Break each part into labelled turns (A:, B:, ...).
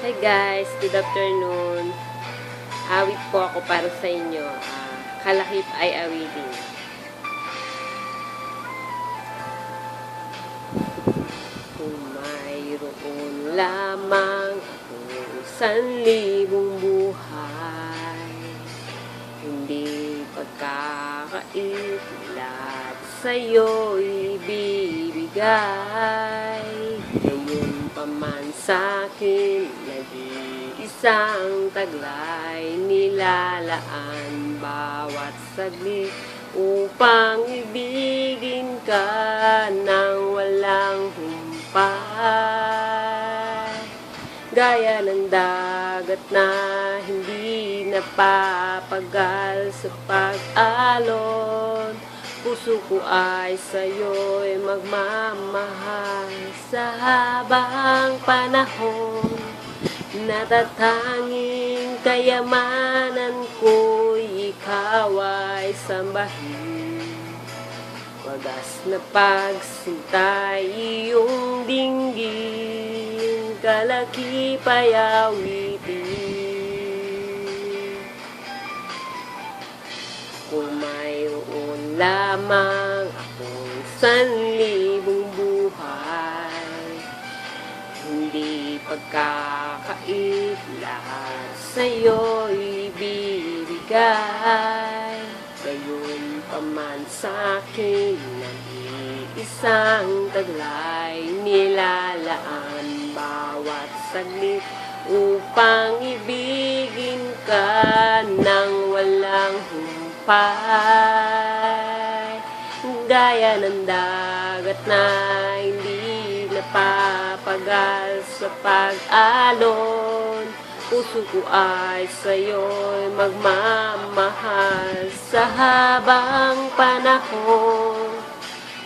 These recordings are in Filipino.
A: Hi guys, good afternoon. Awit po ako para sa inyo. Kalakip ay awitin. Kung mayroon lamang akong 1,000 buhay, hindi pagkakailat sa'yo ibibigay. Ngayon pa man sa'kin nag-iisang taglay, nilalaan bawat saglit upang ibigin ka ng walang humpay. Gaya ng dagat na hindi napapagal sa pag-alon, puso ko ay sa'yo'y magmamahal sa habang panahon. Natatanging kayamanan ko'y ikaw ay sambahin. Wagas na pagsintay iyong dinggin, kalakip ay awitin. Kung mayroon lamang akong 1,000 buhay, hindi pagkakait lahat sa'yo ibibigay. Gayon pa man sa'kin nag-iisang taglay, nilalaan bawat saglit upang ibigin ka ng walang humpay. Gaya ng dagat na hindi napapagal sa pag-alon, puso ko ay sa'yo'y magmamahal sa habang panahon.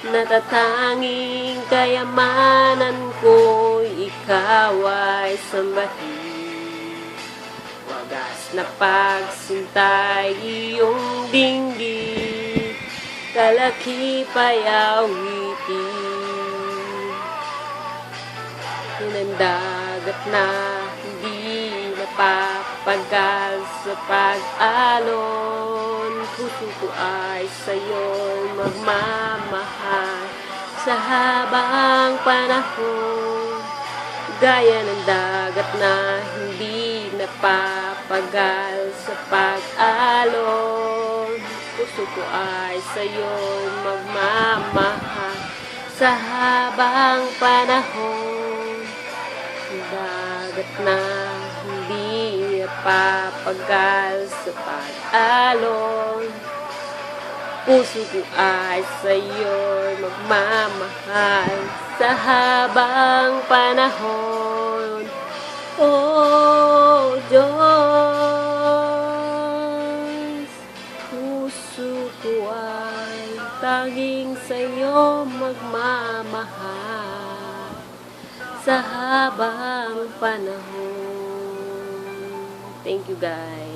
A: Natatanging kayamanan ko'y ikaw ay sambahin. Wagas na pagsintay iyong dinggin, kalakip ay awitin. Ng dagat na hindi napapagal sa pag-alon, puso ko ay sa'yo'y magmamahal sa habang panahon. Gaya ng dagat na hindi napapagal sa pag-alon, puso ko ay sa'yo'y magmamahal sa habang panahon. Dagat na hindi napapagal sa pag-alon, puso ko ay sa'yo'y magmamahal sa habang panahon. Oh Diyos, puso ko ay tanging sa'yo magmamahal sa habang panahon. Thank you guys.